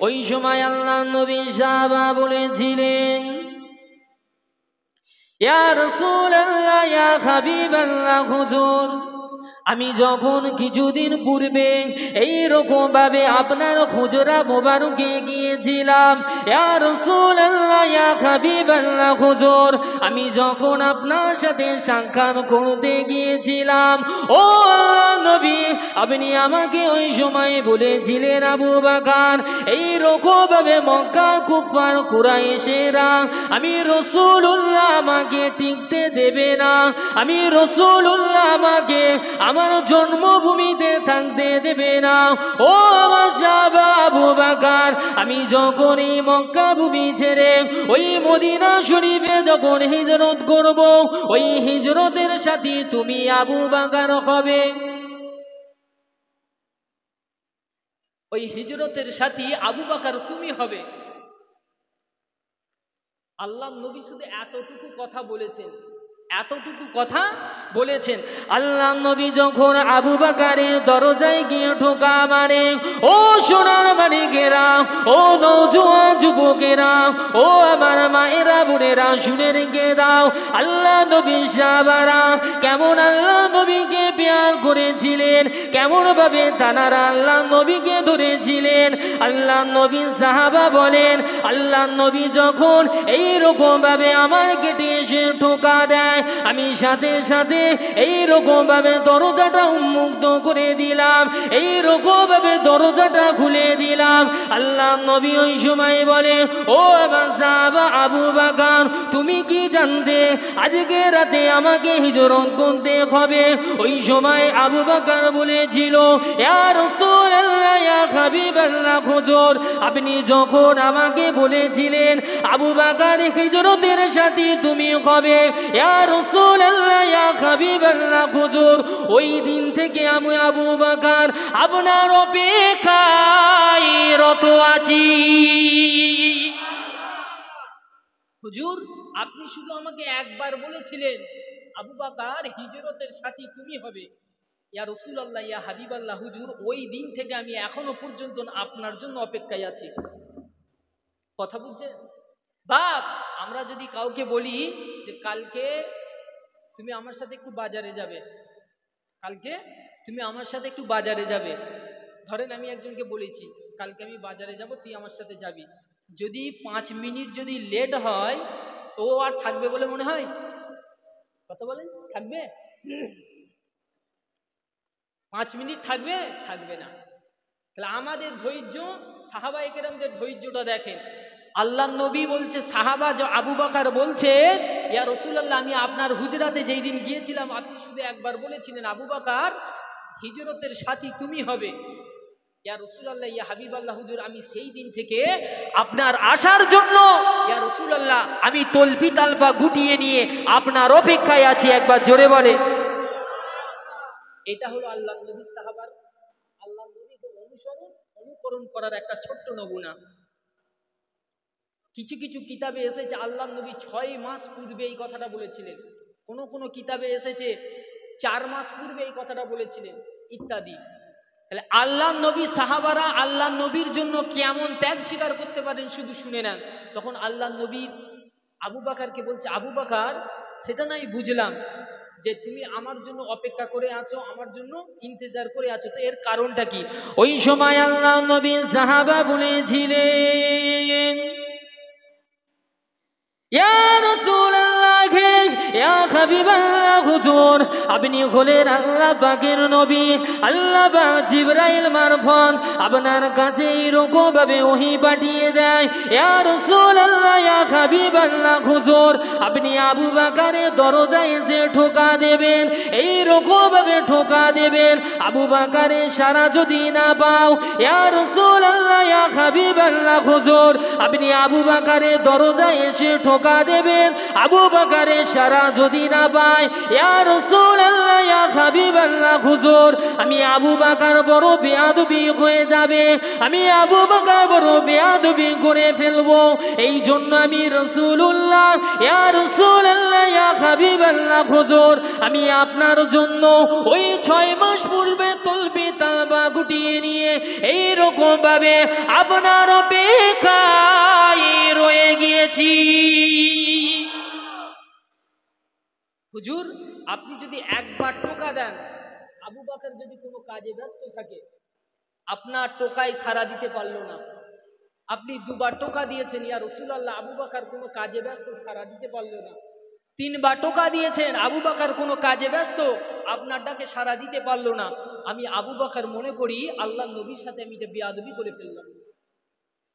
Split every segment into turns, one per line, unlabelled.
ওই সময় আল্লাহ নবী সাহাবা বলেছিলেন, ইয়া রাসূলুল্লাহ, ইয়া হাবিবাল্লাহ, হুজুর, আমি যখন কিছুদিন পূর্বে এইরকম ভাবে আপনার হুজরা মোবারকে গিয়েছিলাম, ইয়া রাসূলুল্লাহ, ইয়া হাবিবাল্লাহ, হুজুর, আমি যখন আপনার সাথে সাক্ষাৎ করতে গিয়েছিলাম, ও আল্লাহ নবী, আপনি আমাকে ওই সময় বলেছিলেন, আবু বকর, এইরকম ভাবে মক্কা কুফার কুরাইশেরা আমি রাসূলুল্লাহ আমাকে টিকতে দেবে না, আমি রাসূলুল্লাহ আমাকে আমার জন্মভূমিতে থাকতে দেবে না। ও আমার সাহাবা আবু বকর, আমি যখন এই মক্কা ভূমি ছেড়ে ওই মদিনা শরীফে যখন হিজরত করব, ওই হিজরতের সাথে তুমি আবু বকর হবে। ওই হিজরতের সাথী আবু বকর তুমি হবে। আল্লাহ নবী শুধু এতটুকু কথা বলেছেন, এতটুকু কথা বলেছেন। আল্লাহ নবী যখন আবু বকরের দরজায় গিয়ে ঠোকা মারে, ও সোনার মানিকেরা, ও নওজোয়ান যুবকেরা, ও আমার মায়েরা বোনেরা, শুনে রেখে দাও, আল্লাহ নবী সাহাবারা কেমন আল্লাহ নবীকে প্যার করেছিলেন, কেমন ভাবে তানারা আল্লাহ নবীকে ধরেছিলেন। আল্লাহ নবী সাহাবা বলেন, আল্লাহ নবী যখন এইরকম ভাবে আমার গেটে এসে ঠোকা দেয়, আমি সাথে সাথে এইরকম ভাবে দরজাটা উন্মুক্ত করে দিলাম, এইরকম ভাবে দরজাটা খুলে দিলাম। আল্লাহ নবী ওই সময় বলে, ও আমার সাহাবা আবু বকর, তুমি কি জানতে আজকে রাতে আমাকে হিজরত করতে হবে? ওই সময় আবু বকর বলেছিল, ইয়া রাসূলুল্লাহ, ইয়া হাবিবাল্লাহ, হুজুর, আপনি যখন আমাকে বলেছিলেন আবু বকর হিজরতের সাথে তুমি হবে, ইয়া রাসূলুল্লাহ, ইয়া হাবিবাল্লাহ, হুজুর, ওই দিন থেকে আমি আবু বকর আপনার অপেক্ষায় রত আছি। হুজুর, আপনি শুধু আমাকে একবার বলেছিলেন আবু বকর হিজরতের সাথী তুমি হবে, ইয়া রাসূলুল্লাহ, ইয়া হাবিবাল্লাহ, হুজুর, ওই দিন থেকে আমি এখনো পর্যন্ত আপনার জন্য অপেক্ষায় আছি। কথা বুঝছেন বাপ? আমরা যদি কাউকে বলি যে কালকে তুমি আমার সাথে একটু বাজারে যাবে, কালকে তুমি আমার সাথে একটু বাজারে যাবে, ধরেন আমি একজনকে বলেছি কালকে আমি বাজারে যাব, তুই আমার সাথে যাবি, যদি 5 মিনিট যদি লেট হয় তো আর থাকবে বলে মনে হয়? কথা বলেন, থাকবে? 5 মিনিট থাকবে? থাকবে না। তাহলে আমাদের ধৈর্য, সাহাবায়ে কেরামদের ধৈর্যটা দেখেন। আল্লাহ নবী বলছে, সাহাবা আবু বকর বলছে, ইয়া রাসূলুল্লাহ, আমি আপনার হুজরাতে যেই দিন গিয়েছিলাম আপনি শুধু একবার বলেছিলেন আবু বকর হিজরতের সাথী তুমি হবে, ইয়া রাসূলুল্লাহ, ইয়া হাবিবাল্লাহ, হুজুর, আমি সেই দিন থেকে আপনার আসার জন্য ইয়া রাসূলুল্লাহ আমি তলপি তালপা গুটিয়ে নিয়ে আপনার অপেক্ষায় আছি। একবার জোরে বলে। এটা হলো আল্লাহ নবীর সাহাবার, আল্লাহ নবীকে অনুকরণ করার একটা ছোট্ট নমুনা। কিছু কিছু কিতাবে এসেছে আল্লাহ নবী 6 মাস পূর্বে এই কথাটা বলেছিলেন, কোন কোন কিতাবে এসেছে 4 মাস পূর্বে এই কথাটা বলেছিলেন, ইত্যাদি। তাহলে আল্লাহ নবী সাহাবারা আল্লাহ নবীর জন্য কেমন ত্যাগ স্বীকার করতে পারেন শুধু শুনে নেন। তখন আল্লাহ নবীর আবু বকরকে বলছে, আবু বকর, সেটা নাই বুঝলাম যে তুমি আমার জন্য অপেক্ষা করে আছো, আমার জন্য ইন্তজার করে আছো, তো এর কারণটা কি? ওই সময় আল্লাহ নবী সাহাবা বলেছিলেন, ইয়া রাসূলুল্লাহ, ইয়া হাবিবাল্লাহ, হুজুর, আপনি হলেন আল্লাহ পাকের নবী। আল্লাহ পাক জিবরাইল মারফত আপনার কাছে এরকম ভাবে ওহী পাঠিয়ে দেয়, ইয়া রাসূলুল্লাহ, ইয়া হাবিবাল্লাহ, হুজুর, আপনি আবু বকরের দরজায় এসে ঠোকা দেবেন, এইরকম ভাবে ঠোকা দেবেন, আবু বকরের সাড়া যদি না পাও, ইয়া রাসূলুল্লাহ, ইয়া হাবিবাল্লাহ, হুজুর, আপনি আবু বকরের দরজায় এসে ঠোকা দেবেন, আবু বকরের সাড়া যদি না পায়, ইয়া রাসূলুল্লাহ, ইয়া হাবিবাল্লাহ, হুজুর, আমি আবু বকর বড় বেয়াদবি হয়ে যাবে, আমি আবু বকর বড় বেয়াদবি করে ফেলবো, এই জন্য আমি রাসূলুল্লাহ, ইয়া রাসূলুল্লাহ, ইয়া হাবিবাল্লাহ, হুজুর, আমি আপনার জন্য ওই 6 মাস পূর্বে তলবি তালবা গুটিয়ে নিয়ে এইরকম ভাবে আপনার অপেক্ষায় রয়ে গিয়েছি। হুজুর, আপনি যদি একবার টোকা দেন, আবু বকর যদি কোনো কাজে ব্যস্ত থাকে, আপনার টোকায় সাড়া দিতে পারলো না, আপনি দুবার টোকা দিয়েছেন ইয়া রাসূলুল্লাহ, আবু বকর কোনো কাজে ব্যস্ত, সাড়া দিতে পারলো না। তিনবার টোকা দিয়েছেন, আবু বকর কোনো কাজে ব্যস্ত, আপনার ডাকে সাড়া দিতে পারলো না। আমি আবু বকর মনে করি আল্লাহ নবীর সাথে আমি এটা বেয়াদবি করে ফেললাম,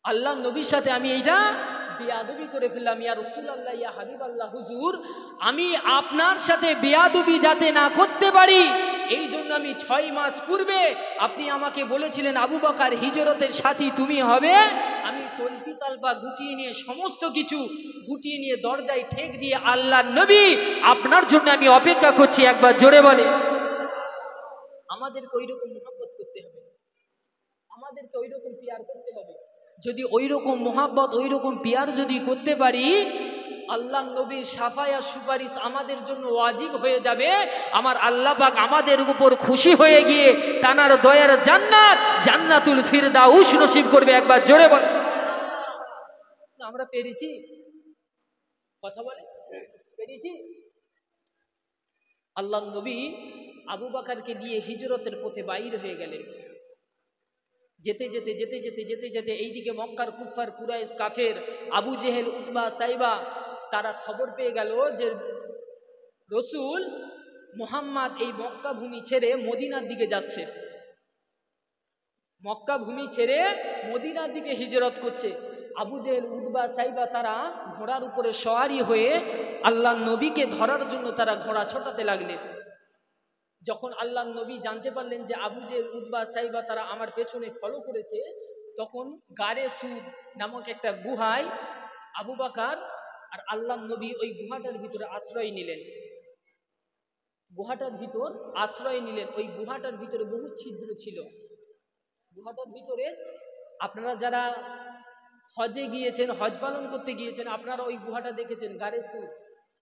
আল্লাহ নবীর সাথে আমি এইটা বেয়াদবি করে ফেললাম। ইয়া রাসূলুল্লাহ, ইয়া হাবিবাল্লাহ, হুজুর আমি আপনার সাথে বেয়াদবি যাতে না করতে পারি, এই জন্য আমি 6 মাস পূর্বে আপনি আমাকে বলেছিলেন আবু বকর হিজরতের সাথী তুমি হবে, আমি তলপি তালপা গুটিয়ে নিয়ে সমস্ত কিছু গুটিয়ে নিয়ে দরজায় ঠেক দিয়ে আল্লাহ নবী আপনার জন্য আমি অপেক্ষা করছি। একবার জোরে বলে। আমাদেরকে ওইরকম মোহাব্বত করতে হবে, আমাদেরকে ওইরকম পিয়ার করতে হবে। যদি ওইরকম মোহাব্বত ওইরকম পিয়ার যদি করতে পারি, আল্লাহ নবীর শাফায়া সুপারিশ আমাদের জন্য ওয়াজিব হয়ে যাবে। আমার আল্লাহ পাক আমাদের উপর খুশি হয়ে গিয়ে তানার দয়ার জান্নাত, জান্নাতুল ফিরদাউস নসিব করবে। একবার জোরে বল। আমরা পেরেছি, কথা বলে পেরেছি। আল্লাহ নবী আবু বকরকে নিয়ে হিজরতের পথে বাইর হয়ে গেলেন। যেতে যেতে যেতে যেতে যেতে যেতে এইদিকে মক্কার কুফার কুরাইশ কাফের আবু জেহেল উতবা সাইবা তারা খবর পেয়ে গেল যে রসুল মুহাম্মদ এই মক্কা ভূমি ছেড়ে মদিনার দিকে যাচ্ছে, মক্কা ভূমি ছেড়ে মদিনার দিকে হিজরত করছে। আবু জেহেল উতবা সাইবা তারা ঘোড়ার উপরে সওয়ারি হয়ে আল্লাহ নবীকে ধরার জন্য তারা ঘোড়া ছোটাতে লাগলেন। যখন আল্লাহ নবী জানতে পারলেন যে আবু জেহেল উতবা সাইবা তারা আমার পেছনে ফলো করেছে, তখন গারে সুর নামক একটা গুহায় আবু বকর আর আল্লাহ নবী ওই গুহাটার ভিতরে আশ্রয় নিলেন, গুহাটার ভিতর আশ্রয় নিলেন। ওই গুহাটার ভিতরে বহু ছিদ্র ছিল। গুহাটার ভিতরে আপনারা যারা হজে গিয়েছেন, হজ পালন করতে গিয়েছেন, আপনারা ওই গুহাটা দেখেছেন, গারে সুর,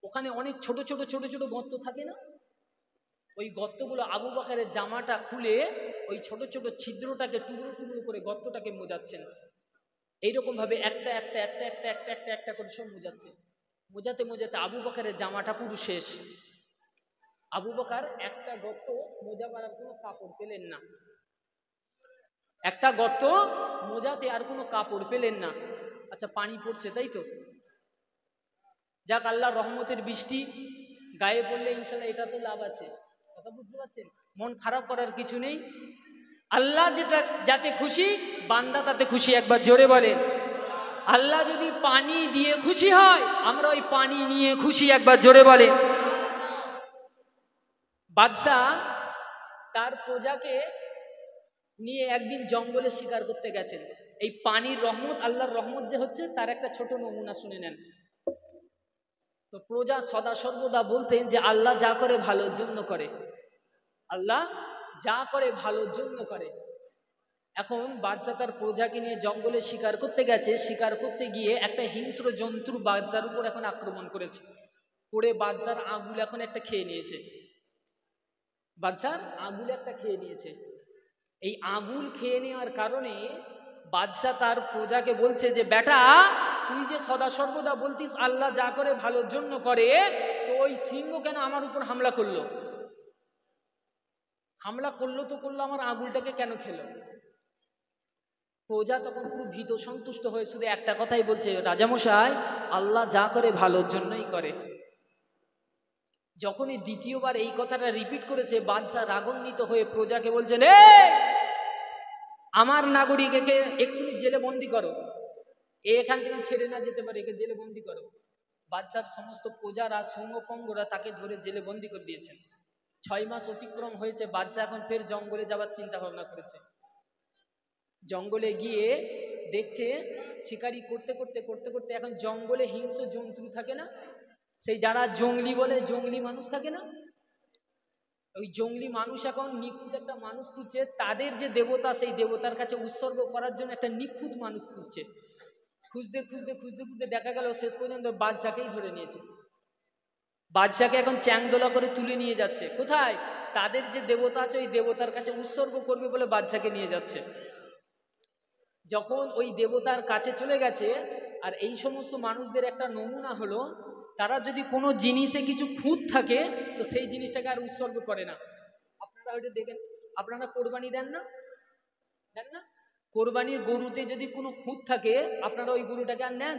ওখানে অনেক ছোট ছোট ছোট ছোট গর্ত থাকে না, ওই গর্তগুলো আবু বকরের জামাটা খুলে ওই ছোট ছোট ছিদ্রটাকে টুকরো টুকরো করে গর্তটাকে মোজাচ্ছেন। এইরকম ভাবে একটা একটা একটা একটা একটা একটা একটা করে সব মোজাচ্ছে। মোজাতে মোজাতে আবু বকরের জামাটা পুরো শেষ। আবু বকর একটা গর্ত মোজা মারার কোনো কাপড় পেলেন না, একটা গর্ত মোজাতে আর কোনো কাপড় পেলেন না। আচ্ছা, পানি পড়ছে তাই তো, যাক আল্লাহ রহমতের বৃষ্টি, গায়ে পড়লে ইনশাল্লাহ এটা তো লাভ আছে। কথা বুঝতে পারছেন? মন খারাপ করার কিছু নেই। আল্লাহ যেটা যাতে খুশি, বান্দা তাতে খুশি। একবার জোরে বলেন। আল্লাহ যদি পানি দিয়ে খুশি হয়, আমরা ওই পানি নিয়ে খুশি। একবার জোরে বলেন। বাদশাহ তার প্রজাকে নিয়ে একদিন জঙ্গলে শিকার করতে গেছেন। এই পানির রহমত, আল্লাহর রহমত যে হচ্ছে তার একটা ছোট নমুনা শুনে নেন। তো প্রজা সদা সর্বদা বলতেন যে আল্লাহ যা করে ভালোর জন্য করে, আল্লাহ যা করে ভালোর জন্য করে। এখন বাদশা তার প্রজাকে নিয়ে জঙ্গলে শিকার করতে গেছে, শিকার করতে গিয়ে একটা হিংস্র জন্তু বাদশার উপর এখন আক্রমণ করেছে, করে বাদশার আঙুল এখন একটা খেয়ে নিয়েছে, বাদশার আঙুল একটা খেয়ে নিয়েছে। এই আঙুল খেয়ে নেওয়ার কারণে বাদশা তার প্রজাকে বলছে যে বেটা, তুই যে সদা সর্বদা বলতিস আল্লাহ যা করে ভালোর জন্য করে, তো ওই সিংহ কেন আমার উপর হামলা করলো? হামলা করলো তো করলো, আমার আঙুলটাকে কেন খেলো? প্রজা তখন পুরো ভীত সন্তুষ্ট হয়ে শুধু একটা কথাই বলছে, রাজামশাই আল্লাহ যা করে ভালোর জন্যই করে। যখনই দ্বিতীয়বার এই কথাটা রিপিট করেছে, বাদশা রাগান্বিত হয়ে প্রজাকে বলছেন, আমার নাগরিক, একে এক্ষুনি জেলে বন্দি করো, এখান থেকে ছেড়ে না যেতে পারে, একে জেলে বন্দি করো। বাদশার সমস্ত প্রজারা সঙ্গপঙ্গরা তাকে ধরে জেলে বন্দি করে দিয়েছেন। 6 মাস অতিক্রম হয়েছে, বাদশা এখন ফের জঙ্গলে যাওয়ার চিন্তা ভাবনা করেছে। জঙ্গলে গিয়ে দেখছে শিকারি করতে করতে করতে করতে এখন জঙ্গলে হিংস্র জন্তু থাকে না, সেই যারা জঙ্গলি বলে, জঙ্গলি মানুষ থাকে না, ওই জঙ্গলি মানুষ এখন নিখুঁত একটা মানুষ খুঁজছে। তাদের যে দেবতা, সেই দেবতার কাছে উৎসর্গ করার জন্য একটা নিখুঁত মানুষ খুঁজছে। খুঁজতে খুঁজতে খুঁজতে খুঁজতে দেখা গেল শেষ পর্যন্ত বাদশাকেই ধরে নিয়েছে। বাদশাকে এখন চ্যাংদোলা করে তুলে নিয়ে যাচ্ছে। কোথায়? তাদের যে দেবতা আছে ওই দেবতার কাছে উৎসর্গ করবে বলে বাদশাকে নিয়ে যাচ্ছে। যখন ওই দেবতার কাছে চলে গেছে, আর এই সমস্ত মানুষদের একটা নমুনা হলো, তারা যদি কোনো জিনিসে কিছু খুঁত থাকে তো সেই জিনিসটাকে আর উৎসর্গ করে না। আপনারা হয়তো দেখেন, আপনারা কোরবানি দেন না, দেন না? কোরবানির গরুতে যদি কোনো খুঁত থাকে আপনারা ওই গরুটাকে আর নেন?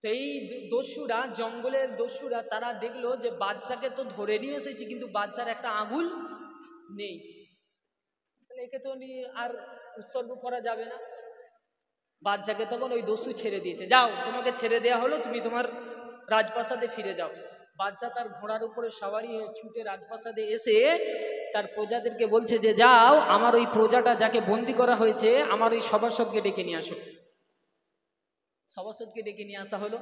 তো এই দস্যুরা, জঙ্গলের দস্যুরা, তারা দেখলো যে বাদশাকে তো ধরে নিয়ে এসেছি কিন্তু বাদশার একটা আঙুল নেই, তাহলে একে তো আর উৎসর্গ করা যাবে না। বাদশাকে তখন ওই দস্যু ছেড়ে দিয়েছে, যাও তোমাকে ছেড়ে দেওয়া হলো, তুমি তোমার রাজপ্রাসাদে ফিরে যাও। বাদশা তার ঘোড়ার উপরে সওয়ারি হয়ে ছুটে রাজপ্রাসাদে এসে তার প্রজাদেরকে বলছে যে যাও আমার ওই প্রজাটা যাকে বন্দি করা হয়েছে আমার ওই সভাসদকে ডেকে নিয়ে আসো। সভাসদকে ডেকে নিয়ে আসা হলো।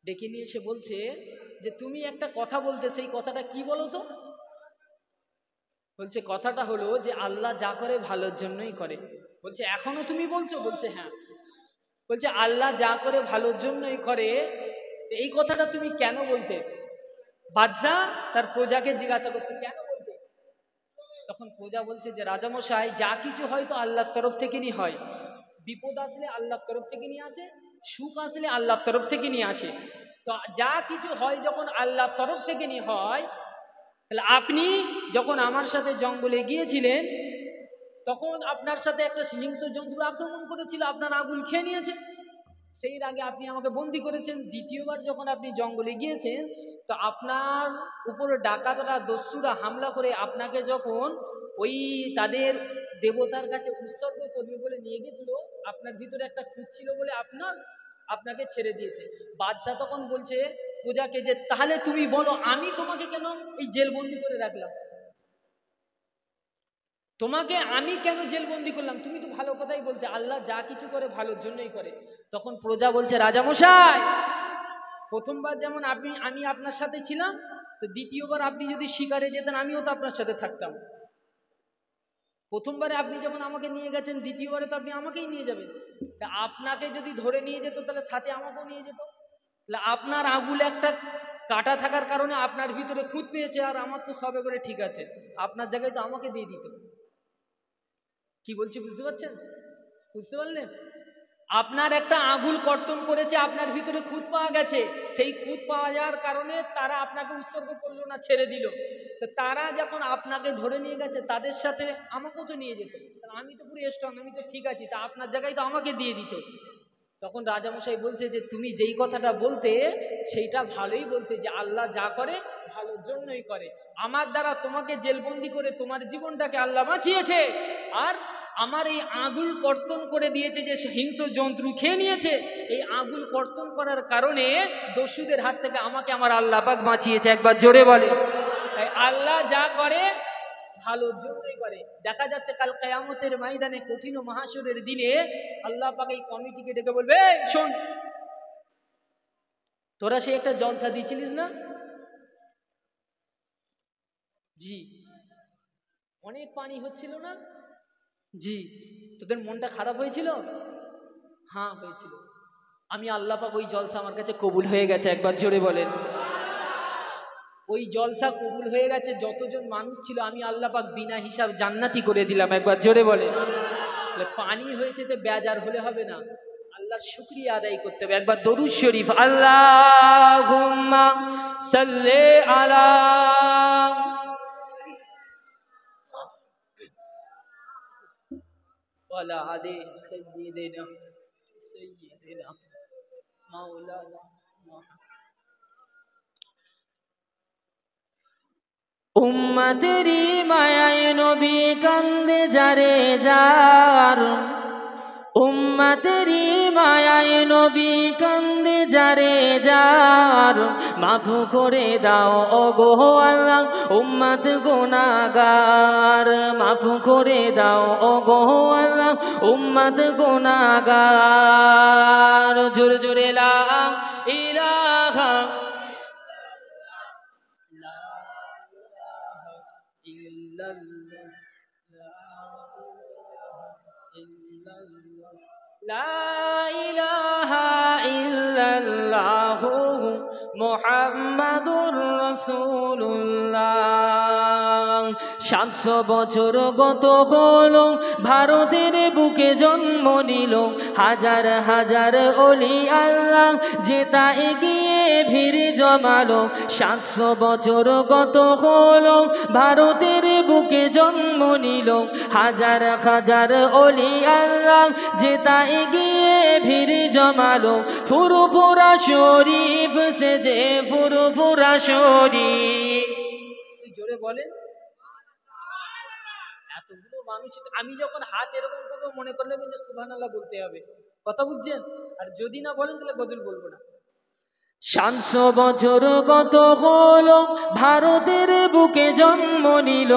ডেকে নিয়ে এসে বলছে যে তুমি একটা কথা বলতে, সেই কথাটা কি বলো তো? বলছে কথাটা হলো যে আল্লাহ যা করে ভালোর জন্যই করে। বলছে এখনো তুমি বলছো? বলছে হ্যাঁ। বলছে আল্লাহ যা করে ভালোর জন্যই করে, এই কথাটা তুমি কেন বলতে? বাদশাহ তার প্রজাকে জিজ্ঞাসা করছে কেন বলতে? তখন প্রজা বলছে যে রাজামশাই, যা কিছু হয়তো আল্লাহর তরফ থেকে নিয়ে হয়, বিপদ আসলে আল্লাহর তরফ থেকে নিয়ে আসে, সুখ আসলে আল্লাহর তরফ থেকে নিয়ে আসে। তো যা কিছু হয় যখন আল্লাহর তরফ থেকে নিয়ে হয়, তাহলে আপনি যখন আমার সাথে জঙ্গলে গিয়েছিলেন তখন আপনার সাথে একটা হিংস্র জন্তু আক্রমণ করেছিল, আপনার আঙুল খেয়ে নিয়েছে, সেই আগে আপনি আমাকে বন্দি করেছেন। দ্বিতীয়বার যখন আপনি জঙ্গলে গিয়েছেন তো আপনার উপরে ডাকাতরা, দস্যুরা হামলা করে আপনাকে যখন ওই তাদের দেবতার কাছে উৎসর্গ করবে বলে নিয়ে গেছিল, আপনার ভিতরে একটা খুঁত ছিল বলে আপনাকে ছেড়ে দিয়েছে। বাদশাহ তখন বলছে প্রজাকে যে তাহলে তুমি বলো আমি তোমাকে কেন এই জেলবন্দি করে রাখলাম? তোমাকে আমি কেন জেলবন্দি করলাম? তুমি তো ভালো কথাই বলতে, আল্লাহ যা কিছু করে ভালোর জন্যই করে। তখন প্রজা বলছে রাজামশাই, প্রথমবার যেমন আমি আপনার সাথে ছিলাম, তো দ্বিতীয়বার আপনি যদি শিকারে যেতেন আমিও তো আপনার সাথে থাকতাম। প্রথমবারে আপনি যখন আমাকে নিয়ে গেছেন, দ্বিতীয়বারে তো আপনি আমাকেই নিয়ে যাবেন। তা আপনাকে যদি ধরে নিয়ে যেত তাহলে সাথে আমাকেও নিয়ে যেত। তাহলে আপনার আঙুলে একটা কাটা থাকার কারণে আপনার ভিতরে খুঁত পেয়েছে, আর আমার তো সবে করে ঠিক আছে, আপনার জায়গায় তো আমাকে দিয়ে দিত। কি বলছি বুঝতে পারছেন? বুঝতে পারলেন? আপনার একটা আঙুল কর্তন করেছে, আপনার ভিতরে খুঁত পাওয়া গেছে, সেই খুঁত পাওয়া যাওয়ার কারণে তারা আপনাকে উৎসর্গ করলো না, ছেড়ে দিল। তো তারা যখন আপনাকে ধরে নিয়ে গেছে তাদের সাথে আমাকেও তো নিয়ে যেত, আমি তো পুরো স্ট্রং, আমি তো ঠিক আছি, তা আপনার জায়গায় তো আমাকে দিয়ে দিত। তখন রাজামশাই বলছে যে তুমি যেই কথাটা বলতে সেইটা ভালোই বলতে, যে আল্লাহ যা করে ভালোর জন্যই করে। আমার দ্বারা তোমাকে জেলবন্দি করে তোমার জীবনটাকে আল্লাহ বাঁচিয়েছে, আর আমার এই আঙুল কর্তন করে দিয়েছে যে হিংস্র জন্তু খেয়ে নিয়েছে, এই আঙুল কর্তন করার কারণে দস্যুদের হাত থেকে আমাকে আমার আল্লাহ পাক বাঁচিয়েছে। একবার জোরে বলে। তাই আল্লাহ যা করে ভালোর জন্যই করে। দেখা যাচ্ছে কাল কিয়ামতের ময়দানে, কঠিন ও মাহশরের দিনে আল্লাহ পাক এই কমিটিকে ডেকে বলবে শোন, তোরা সে একটা জলসা দিয়েছিলিস না? জি। অনেক পানি হচ্ছিল না? জি। তোদের মনটা খারাপ হয়েছিল? হ্যাঁ হয়েছিল। আমি আল্লাহ পাক ওই জলসা আমার কাছে কবুল হয়ে গেছে। একবার জোরে বলেন। ওই জলসা কবুল হয়ে গেছে, যতজন মানুষ ছিল আমি আল্লাহ পাক বিনা হিসাব জান্নাতি করে দিলাম। একবার জোরে বলেন। পানি হয়েছে তো বেজার হলে হবে না, আল্লাহর শুকরিয়া আদায় করতে হবে। একবার দরুদ শরীফ, আল্লাহুম্মা সাল্লি আলা ওয়ালা আলি সাইয়্যিদিনা মাওলানা। উম্মতেরি মায়ায় নবী কান্দে যারে যার, উম্মতেরি মায়ায় নবী কান্দে যারে যার, মাফু করে দাও ওগো আল্লাহ উম্মত গুনাহগার, মাফু করে দাও ওগো আল্লাহ উম্মত গুনাহগার। জোরে জোরে লা ইলাহা লা ইলাহা ইল্লাল্লাহু মুহাম্মাদুর রাসূলুল্লাহ। 700 বছর গত হলো, ভারতের বুকে জন্ম নিল হাজার হাজার ওলি আল্লাহ, যেটা এগিয়ে ভিড় জমালো। 700 বছর গত হলো, ভারতের বুকে জন্ম নিল হাজার হাজার ওলি আল্লাহ, যেটা এগিয়ে ভিড় জমালো। ফুরফুরা শরীফ সে যে ফুরফুরা শরীফ, জোরে বলেন। এতগুলো মানুষ, আমি যখন হাত এরকম করবো মনে করলে যে সুবহানাল্লাহ বলতে হবে, কথা বুঝছেন? আর যদি না বলেন তাহলে গজল বলবো না। 700 বছর গত হলো, ভারতের বুকে জন্ম নিল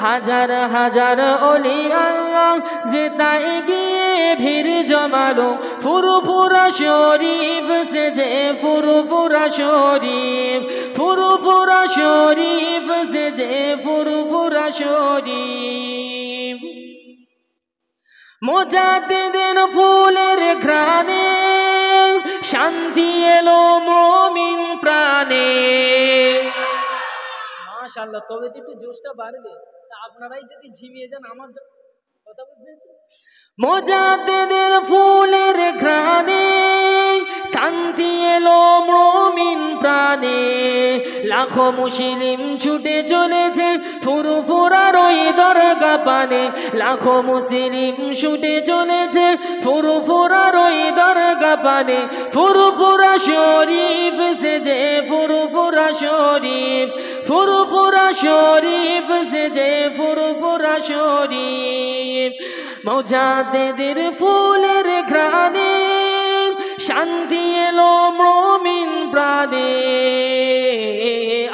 হাজার হাজার ওলি আল্লাহ, যেটা এগিয়ে ভিড় জমালো। ফুরফুরা শরীফ সে যে ফুরফুরা শরীফ, ফুরফুরা শরীফ সে যে ফুরফুরা শরীফ। মুজাদ্দিদের ফুলের ঘ্রাণে শান্তি এলো মুমিন প্রাণে। মাশাআল্লাহ, তবে তো একটু জোশটা বাড়বে। তা আপনারাই যদি ঝিমিয়ে যান আমার কথা বুঝতে পারছেন? মুজাদ্দিদের ফুলের ঘ্রাণে শান্তি এলো মুমিন প্রাণে। লাখো মুসলিম ছুটে চলেছে ফুরফুরার ওই দরগা পানে, লাখো মুসলিম ছুটে চলেছে ফুরফুরার ওই দরগা পানে। ফুরফুরা শরীফ সে যে ফুরফুরা শরীফ, ফুরফুরা শরীফ সে যে ফুরফুরা শরীফ। মুজাদ্দিদের ফুলের ঘ্রাণে শান্তি এলো মুমিন প্রাণে।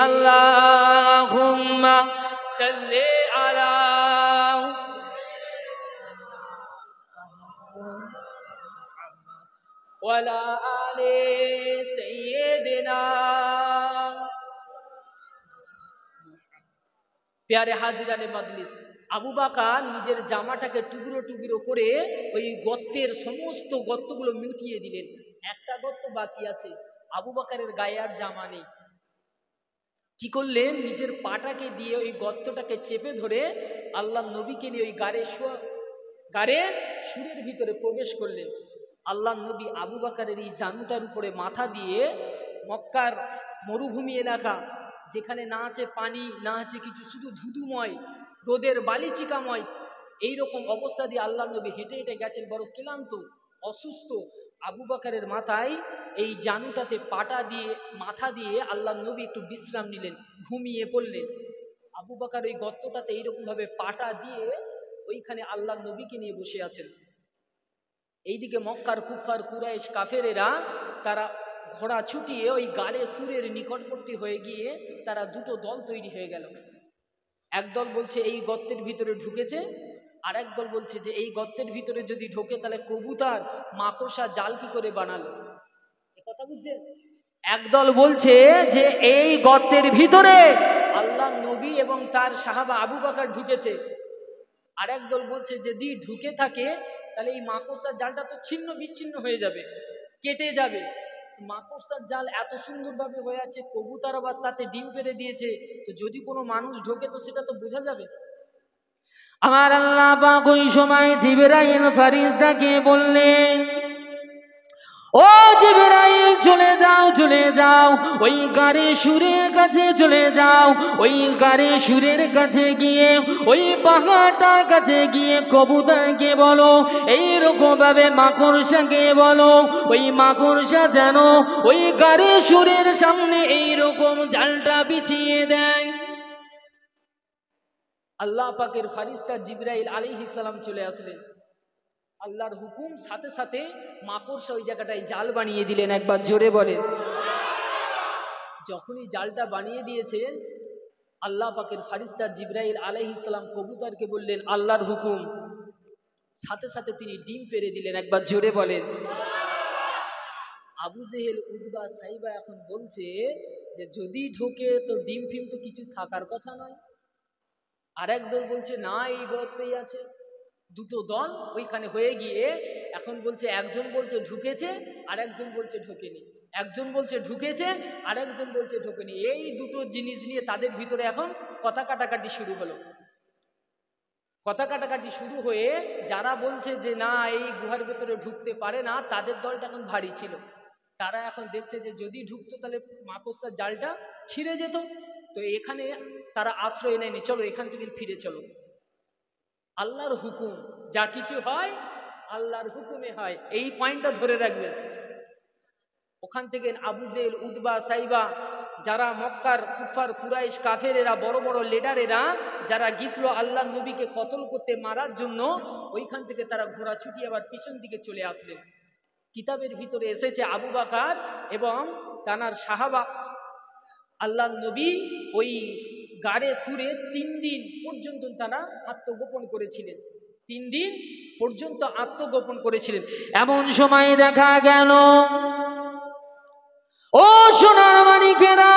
আল্লাহুম্মা সাল্লি আলা ওয়ালা আলি সাইয়্যিদিনা। প্যারে হাজিরানে মজলিস, আবু বকর নিজের জামাটাকে টুকরো টুকরো করে ওই গর্তের সমস্ত গর্তগুলো মিটিয়ে দিলেন। একটা গর্ত বাকি আছে, আবু বকরের গায়ে আর জামা নেই। কি করলেন? নিজের পাটাকে দিয়ে ওই গর্তটাকে চেপে ধরে আল্লাহ নবীকে নিয়ে ওই গাড়ে সুরের ভিতরে প্রবেশ করলেন। আল্লাহ নবী আবু বকরের এই জানুটার উপরে মাথা দিয়ে মক্কার মরুভূমি এলাকা, যেখানে না আছে পানি, না আছে কিছু, শুধু ধুধুময়, রোদের বালিচিকাময়, এইরকম অবস্থা দিয়ে আল্লাহ নবী হেঁটে হেঁটে গেছেন, বড় ক্লান্ত অসুস্থ। আবু বকরের মাথায় এই জানুটাতে পাটা দিয়ে মাথা দিয়ে আল্লাহ নবী একটু বিশ্রাম নিলেন, ঘুমিয়ে পড়লেন। আবু বকর ওই গর্তটাতে এইরকমভাবে পাটা দিয়ে ওইখানে আল্লাহ নবীকে নিয়ে বসে আছেন। এইদিকে মক্কার কুফার কুরাইশ কাফেরেরা তারা ঘোড়া ছুটিয়ে ওই গাড়ে সুরের নিকটবর্তী হয়ে গিয়ে তারা দুটো দল তৈরি হয়ে গেল। একদল বলছে এই গর্তের ভিতরে ঢুকেছে, আর এক দল বলছে যে এই গর্তের ভিতরে যদি ঢোকে তাহলে কবুতর মাকড়সা জাল কি করে বানালো। কথা বুঝছেন? একদল বলছে যে এই গর্তের ভিতরে আল্লাহ নবী এবং তার সাহাবা আবু বকর ঢুকেছে। আর এক দল বলছে যদি ঢুকে থাকে তাহলে এই মাকড়সার জালটা তো ছিন্ন বিচ্ছিন্ন হয়ে যাবে, কেটে যাবে। মাকড়সার জাল এত সুন্দরভাবে হয়ে আছে, কবুতর আবার তাতে ডিম পেড়ে দিয়েছে, তো যদি কোনো মানুষ ঢোকে তো সেটা তো বোঝা যাবে। আমার আল্লাহ পাক ওই সময় জিবরাইল ফেরেশতাকে বললেন, ও জিবরাইল চলে যাও, চলে যাও ওই গাড়ে সুরের কাছে চলে যাও। ওই গাড়ে সুরের কাছে গিয়ে ওই পাহাড়টার কাছে গিয়ে কবুতরকে বলো, এইরকম ভাবে মাকড়সাকে বলো, ওই মাকড়সা যেন ওই গাড়ে সুরের সামনে এইরকম জালটা বিছিয়ে দেয়। আল্লাহ পাকের ফেরেশতা জিবরাইল আলাইহিস সালাম চলে আসলেন। আল্লাহর হুকুম, সাথে সাথে মাকড়সা ওই জায়গাটায় জাল বানিয়ে দিলেন। একবার জোরে বলেন। যখনই জালটা বানিয়ে দিয়েছেন, আল্লাহ পাকের ফেরেশতা জিবরাইল আলাইহিস সালাম কবুতরকে বললেন আল্লাহর হুকুম, সাথে সাথে তিনি ডিম পেড়ে দিলেন। একবার জোরে বলেন। আবু জেহেল, উতবা, সাইবা এখন বলছে যে যদি ঢোকে তো ডিম ফিম তো কিছু থাকার কথা নয়। আর এক দল বলছে না, এই গর্তেই আছে। দুটো দল ওইখানে হয়ে গিয়ে এখন বলছে, একজন বলছে ঢুকেছে আর একজন বলছে ঢোকেনি। একজন বলছে ঢুকেছে, আরেকজন বলছে ঢোকেনি। এই দুটো জিনিস নিয়ে তাদের ভিতরে এখন কথা কাটাকাটি শুরু হলো। কথা কাটাকাটি শুরু হয়ে যারা বলছে যে না এই গুহার ভেতরে ঢুকতে পারে না, তাদের দলটা এখন ভারী ছিল। তারা এখন দেখছে যে যদি ঢুকতো তাহলে মাকড়সার জালটা ছিঁড়ে যেত। তো এখানে তারা আশ্রয় নেয়নি, চলো এখান থেকে ফিরে চলো। আল্লাহর হুকুম, যা কিছু হয় আল্লাহর হুকুমে হয়, এই পয়েন্টটা ধরে রাখবেন। ওখান থেকে আবু জেহেল, উতবা, সাইবা, যারা মক্কার কুফার কুরাইশ কাফেরেরা, বড় বড় লিডারেরা যারা গিয়েছিল আল্লাহর নবীকে কতল করতে, মারার জন্য, ওইখান থেকে তারা ঘোড়া ছুটিয়ে আবার পিছন দিকে চলে আসলেন। কিতাবের ভিতরে এসেছে আবু বকর এবং তানার সাহাবা আল্লাহর নবী ওই গাড়ে সুরে 3 দিন পর্যন্ত তারা আত্মগোপন করেছিলেন। 3 দিন পর্যন্ত আত্মগোপন করেছিলেন। এমন সময় দেখা গেল, ও সোনার মানিকেরা,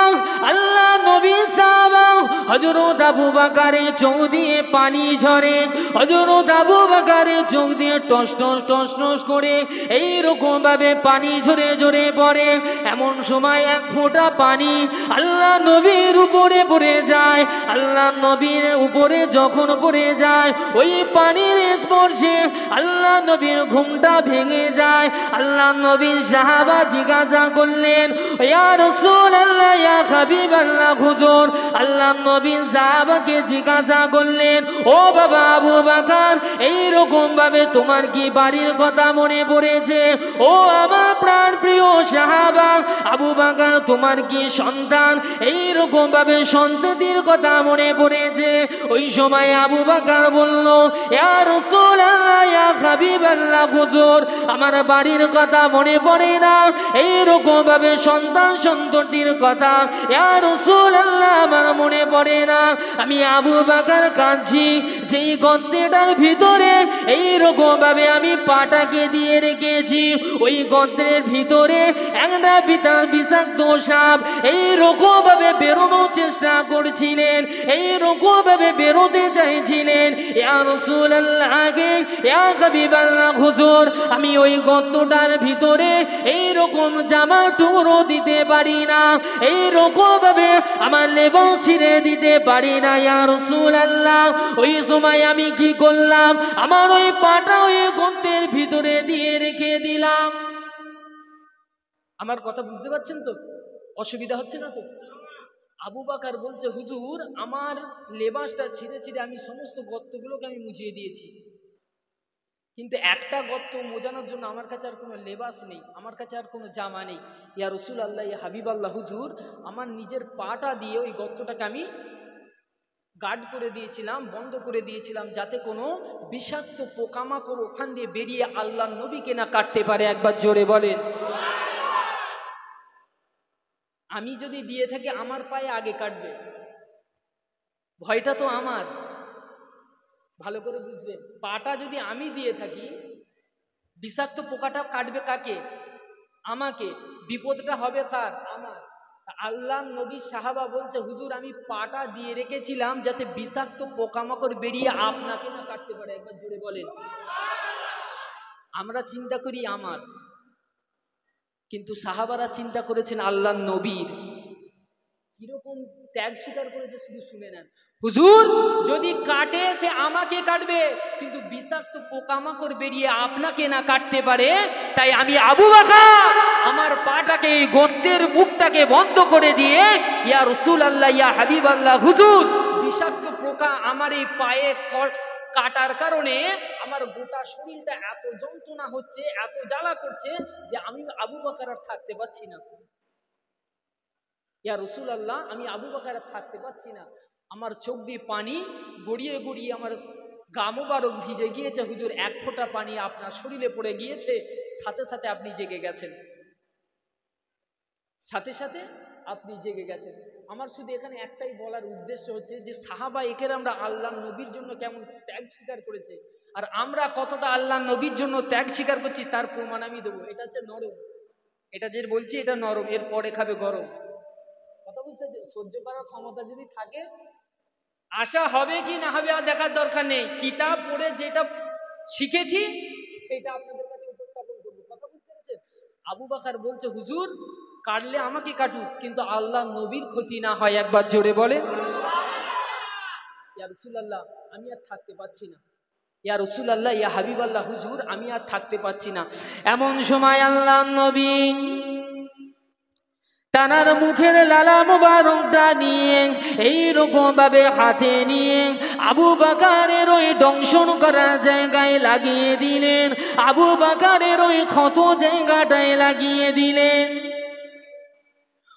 আল্লাহ নবী সাহাবা হযরত আবু বকরের চোখ দিয়ে পানি ঝরে, হযরত আবু বকরের চোখ দিয়ে টস টস টস টস করে এইরকম ভাবে পানি ঝরে ঝরে পড়ে। এমন সময় এক ফোঁটা পানি আল্লাহ নবীর উপরে পড়ে যায়। আল্লাহ নবীর উপরে যখন পড়ে যায়, ওই পানির স্পর্শে আল্লাহ নবীর ঘুমটা ভেঙে যায়। আল্লাহ নবীর সাহাবা জিজ্ঞাসা করলেন, ইয়া রাসূলুল্লাহ, ইয়া হাবিবাল্লাহ, হুজুর। আল্লাহ নবী সাহাবাকে জিজ্ঞাসা করলেন, ও বাবা আবু বকর, এইরকম ভাবে তোমার কি বাড়ির কথা মনে পড়েছে? ও আমার প্রাণ প্রিয় সাহাবা আবু বকর, তোমার কি সন্তান, এইরকম ভাবে সন্ততির কথা মনে পড়েছে? ওই সময় আবু বকর বলল, ইয়া রাসূলুল্লাহ, ইয়া হাবিবাল্লাহ, হুজুর, আমার বাড়ির কথা মনে পড়ে না, এইরকম ভাবে সন্তান সন্ততির কথা ইয়া রাসূলুল্লাহ আমার মনে পড়ে না। আমি আবু বকর কাঁদছি, যেই গর্তেটার ভিতরে এইরকম ভাবে আমি পাটাকে দিয়ে রেখেছি, ওই গর্তের ভিতরে একটা বিষাক্ত সাপ এইরকম ভাবে বেরোনোর চেষ্টা করছিলেন, এইরকম ভাবে বেরোতে চাইছিলেন। ইয়া রাসূলুল্লাহ, ইয়া হাবিবাল্লাহ, হুজুর, আমি ওই গর্তটার ভিতরে এইরকম জামা টুকরো দিতে পারি না, এইরকম ভাবে আমার লেবাস ছিঁড়ে দিতে পারি না। ইয়া রাসূলুল্লাহ, ওই সময় আমি কি করলাম, আমার ওই পাটা ওই গর্তের ভিতরে দিয়ে রেখে দিলাম। আমার কথা বুঝতে পারছেন তো? অসুবিধা হচ্ছে না তো? আবু বকর বলছে, হুজুর, আমার লেবাসটা ছিঁড়ে ছিঁড়ে আমি সমস্ত গর্তগুলোকে আমি মুছিয়ে দিয়েছি, কিন্তু একটা গর্ত মোজানোর জন্য আমার কাছে আর কোনো লেবাস নেই, আমার কাছে আর কোনো জামা নেই। ইয়া রাসূলুল্লাহ, ইয়া হাবিবাল্লাহ, হুজুর, আমার নিজের পাটা দিয়ে ওই গর্তটাকে আমি গার্ড করে দিয়েছিলাম, বন্ধ করে দিয়েছিলাম, যাতে কোনো বিষাক্ত পোকামাকড় ওখান দিয়ে বেরিয়ে আল্লাহর নবীকে না কাটতে পারে। একবার জোরে বলেন। আমি যদি দিয়ে থাকি আমার পায়ে আগে কাটবে, ভয়টা তো আমার। ভালো করে বুঝবেন, পাটা যদি আমি দিয়ে থাকি, বিষাক্ত পোকাটা কাটবে কাকে? আমাকে। বিপদটা হবে কার? আমার। আল্লাহ নবী সাহাবা বলছে, হুজুর, আমি পাটা দিয়ে রেখেছিলাম যাতে বিষাক্ত পোকামাকড় বেরিয়ে আপনাকে না কাটতে পারে। একবার জোরে বলেন। আমরা চিন্তা করি আমার, কিন্তু সাহাবারা চিন্তা করেছেন আল্লাহ নবীর। কিরকম ত্যাগ স্বীকার করেছে শুধু শুনে নেন। হুজুর, যদি কাটে সে আমাকে কাটবে, কিন্তু বিষাক্ত পোকামাকড় বেরিয়ে আপনাকে না কাটতে পারে, তাই আমি আবু বকর আমার পাটাকে, এই গর্তের মুখটাকে বন্ধ করে দিয়ে, ইয়া রাসূলুল্লাহ, ইয়া হাবিবাল্লাহ, হুজুর, বিষাক্ত পোকা আমার এই পায়ে কাটার কারণে আমার গোটা শরীরটা এত যন্ত্রণা হচ্ছে, এত জ্বালা করছে যে আমি আবু বকর আর থাকতে পারছি না। ইয়া রাসূলুল্লাহ, আমি আবু বকর আর থাকতে পারছি না, আমার চোখ দিয়ে পানি গড়িয়ে গড়িয়ে আমার গা মোবারক ভিজে গিয়েছে। হুজুর, এক ফোঁটা পানি আপনার শরীরে পড়ে গিয়েছে, সাথে সাথে আপনি জেগে গেছেন, সাথে সাথে আপনি জেগে গেছেন। আমার শুধু এখানে একটাই বলার উদ্দেশ্য হচ্ছে যে সাহাবা একরামরা আল্লাহ নবীর জন্য কেমন ত্যাগ স্বীকার করেছে, আর আমরা কতটা আল্লাহ নবীর জন্য ত্যাগ স্বীকার করছি তার প্রমাণ আমি দেবো। এটা হচ্ছে নরম, এটা যে বলছি এটা নরম, এর পরে খাবে গরম। কথা বুঝতে, সহ্য করার ক্ষমতা যদি থাকে, আশা হবে কি না হবে আর দেখার দরকার নেই, কিতাব পড়ে যেটা শিখেছি সেটা আপনাদের কাছে উপস্থাপন করবো। কথা বুঝতে পেরেছেন? আবু বকর বলছে, হুজুর, কাটলে আমাকে কাটুক, কিন্তু আল্লাহ নবীর ক্ষতি না হয়। একবার জোরে বলে ইয়া রাসূলুল্লাহ আমি আর থাকতে পারছি না, ইয়া রাসূলুল্লাহ ইয়া হাবিবাল্লাহ হুজুর আমি আর থাকতে পারছি না। এমন সময় আল্লাহ নবী তানার মুখের লালা মুবারকটা নিয়ে এইরকম ভাবে হাতে নিয়ে আবু বকরের ওই দংশন করার জায়গায় লাগিয়ে দিলেন, আবু বকরের ওই ক্ষত জায়গাটায় লাগিয়ে দিলেন।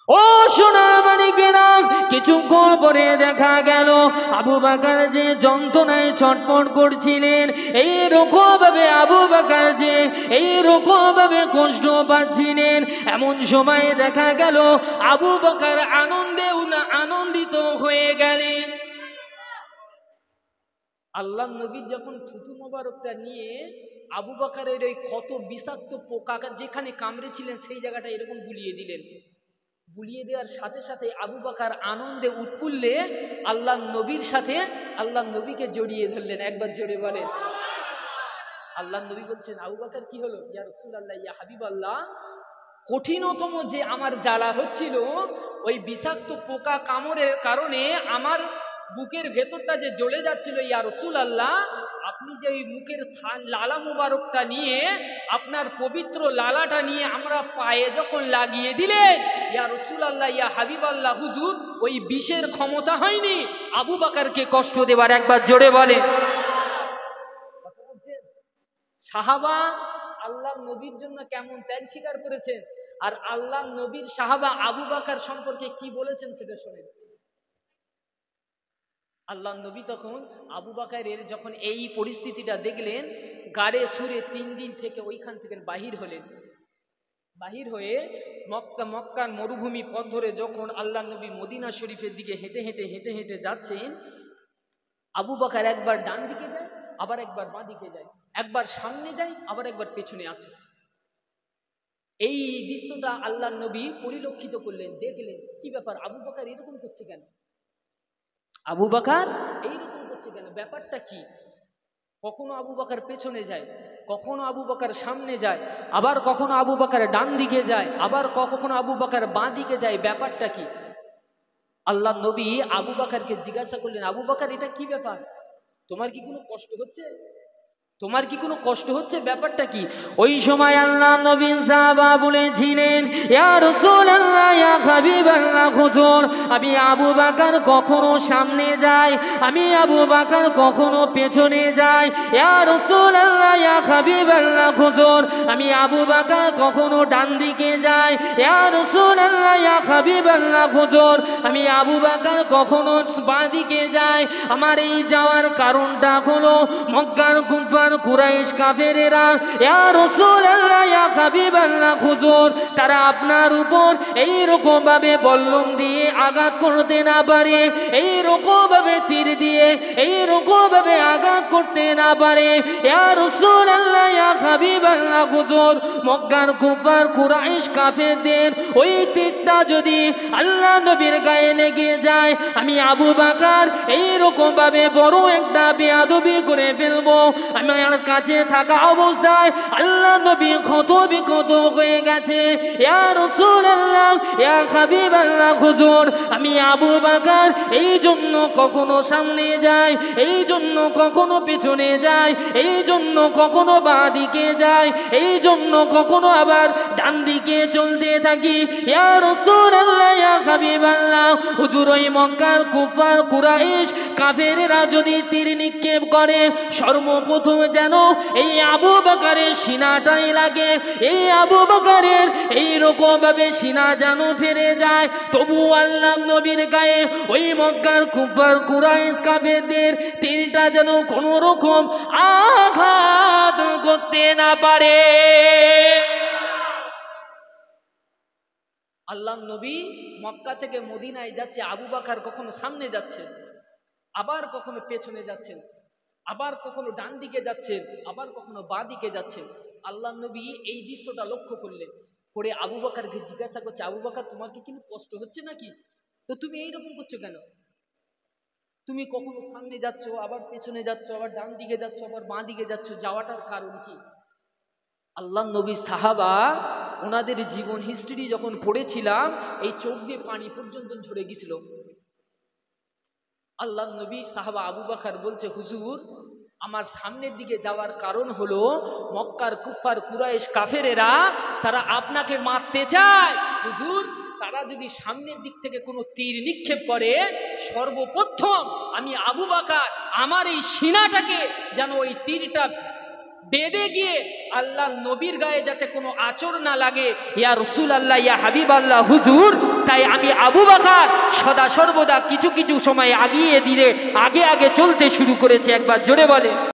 ও সোনার মানিকেরা, কিছুক্ষণ পরে দেখা গেল আবু বকর যে যন্ত্রণায় ছটফট করছিলেন, এইরকম ভাবে আবু বকর যে এইরকম ভাবে কষ্ট পাচ্ছিলেন, এমন সময় দেখা গেল আবু বকর আনন্দিত হয়ে গেলেন। আল্লাহ নবী যখন থুতু মোবারকটা নিয়ে আবু বকরের ওই ক্ষত বিষাক্ত পোকা যেখানে কামড়েছিলেন সেই জায়গাটা এরকম বুলিয়ে দিলেন। বুলিয়ে দেওয়ার সাথে সাথে আবু বকর আনন্দে উৎফুল্লে আল্লাহ নবীর সাথে আল্লাহ নবীকে জড়িয়ে ধরলেন। একবার জোরে বলেন। আল্লাহ নবী বলছেন, আবু বকর কি হলো? ইয়া রাসূলুল্লাহ ইয়া হাবিবাল্লাহ, কঠিনতম যে আমার জ্বালা হচ্ছিল ওই বিষাক্ত পোকা কামড়ের কারণে আমার বুকের ভেতরটা যে জ্বলে যাচ্ছিল, ইয়া রাসূলুল্লাহ আপনি যে ওই মুখের লালা মুবারকটা নিয়ে আপনার পবিত্র লালাটা নিয়ে আমরা পায়ে যখন লাগিয়ে দিলেন, ইয়া রাসূলুল্লাহ ইয়া হাবিবাল্লাহ হুজুর ওই বিষের ক্ষমতা হয়নি আবু বকরকে কষ্ট দেবার। একবার জোরে বলে। সাহাবা আল্লাহ নবীর জন্য কেমন ত্যাগ স্বীকার করেছেন, আর আল্লাহ নবীর সাহাবা আবু বকর সম্পর্কে কি বলেছেন সেটা শোনেন। আল্লাহ নবী তখন আবু বকরের যখন এই পরিস্থিতিটা দেখলেন, গাড়ে সুরে 3 দিন থেকে ওইখান থেকে বাহির হলেন। বাহির হয়ে মক্কার মরুভূমি পথ ধরে যখন আল্লাহ নবী মদিনা শরীফের দিকে হেঁটে হেঁটে যাচ্ছেন, আবু বকর একবার ডান দিকে যায়, আবার একবার বাঁ দিকে যায়, একবার সামনে যায়, আবার একবার পেছনে আসে। এই দৃশ্যটা আল্লাহ নবী পরিলক্ষিত করলেন, দেখলেন কি ব্যাপার, আবু বকর এরকম করছে কেন, আবু বকর এইরকম করছে কেন, ব্যাপারটা কি? কখনো আবু বকর পেছনে যায়, কখনো আবু বকর সামনে যায়, আবার কখনো আবু বকর ডান দিকে যায়, আবার কখনো আবু বকর বাঁ দিকে যায়, ব্যাপারটা কি? আল্লাহ নবী আবু বকরকে জিজ্ঞাসা করলেন, আবু বকর এটা কি ব্যাপার, তোমার কি কোনো কষ্ট হচ্ছে, তোমার কি কোনো কষ্ট হচ্ছে, ব্যাপারটা কি? ওই সময় আল্লাহ নবী সাহাবা বলেছিলেন, ইয়া রাসূলুল্লাহ ইয়া হাবিবাল্লাহ হুজুর আমি আবু বকর কখনো সামনে যাই, আমি আবু বকর কখনো পেছনে যাই, ইয়া রাসূলুল্লাহ ইয়া হাবিবাল্লাহ হুজুর আমি আবু বকর কখনো ডান দিকে যাই, ইয়া রাসূলুল্লাহ ইয়া হাবিবাল্লাহ হুজুর আমি আবু বকর কখনো বাঁ দিকে যাই। আমার এই যাওয়ার কারণটা হলো মক্কার কুফার কুরাইশ কাফেরেরা, ইয়া রাসূলুল্লাহ ইয়া হাবিবাল্লাহ হুজুর তারা আপনার উপর এই রকম ভাবে বল্লম দিয়ে আঘাত করতে না পারে, এই রকম ভাবে তীর দিয়ে এই রকম ভাবে আঘাত করতে না পারে, ইয়া রাসূলুল্লাহ ইয়া হাবিবাল্লাহ হুজুর মক্কার কুফার কুরাইশ কাফেরদের ওই তীরটা যদি আল্লাহ নবীর গায়ে লেগে যায়, আমি আবু বকর এই রকম ভাবে বড় একটা বেয়াদবি করে ফেলবো। আমার কাছে থাকা অবস্থায় আল্লাহ নবী ক্ষত বিক্ষত হয়ে গেছে, ইয়া রাসূলুল্লাহ ইয়া হাবিবাল্লাহ হুজুর আমি আবু বকর এই জন্য কখনো সামনে যাই, এই জন্য কখনো পেছনে যাই, এই জন্য কখনো বাঁ দিকে যাই, এই জন্য কখনো আবার ডান দিকে চলতে থাকি, ইয়া রাসূলুল্লাহ ইয়া হাবিবাল্লাহ হুজুর ওই মক্কার কুফার কুরাইশ কাফেররা যদি তীর নিক্ষেপ করে সর্বপ্রথম যেন এই আবু বকরের সিনাটাই লাগে, এই আবু বকরের এইরকম ভাবে সিনা যেন ফিরে যায়, তবু আল্লাহ নবীর গায়ে ওই মক্কার কুফার কুরাইশ কাফেরদের তীরটা যেন কোনো রকম আঘাত করতে না পারে। আল্লাহ নবী মক্কা থেকে মদিনায় যাচ্ছে, আবু বকর কখনো সামনে যাচ্ছে, আবার কখনো পেছনে যাচ্ছেন, আবার কখনো ডান দিকে যাচ্ছেন, আবার কখনো বাঁ দিকে যাচ্ছেন। আল্লাহ নবী এই দৃশ্যটা লক্ষ্য করলেন, করে আবু বকরকে জিজ্ঞাসা করছে, আবু বকর তোমার কি কোনো কষ্ট হচ্ছে নাকি, তো তুমি এইরকম করছো কেন, তুমি কখনো সামনে যাচ্ছ, আবার পেছনে যাচ্ছ, আবার ডান দিকে যাচ্ছ, আবার বাঁ দিকে যাচ্ছ, যাওয়াটার কারণ কি? আল্লাহ নবী সাহাবা ওনাদের জীবন হিস্ট্রি যখন পড়েছিলাম এই চোখ দিয়ে পানি পর্যন্ত ঝরে গেছিল। আল্লাহ নবী সাহাবা আবু বকর বলছে, হুজুর আমার সামনের দিকে যাওয়ার কারণ হলো মক্কার কুফার কুরাইশ কাফেরেরা তারা আপনাকে মারতে চায়। হুজুর তারা যদি সামনের দিক থেকে কোনো তীর নিক্ষেপ করে, সর্বপ্রথম আমি আবু বকর আমার এই সিনাটাকে যেন ওই তীরটা বেঁধে গিয়ে আল্লাহ নবীর গায়ে যাতে কোনো আঁচড় না লাগে। ইয়া রাসূলুল্লাহ, ইয়া হাবিবাল্লাহ হুজুর, তাই আমি আবু বকর সদা সর্বদা কিছু কিছু সময় আগিয়ে দিলে আগে আগে চলতে শুরু করেছি। একবার জোরে বলে।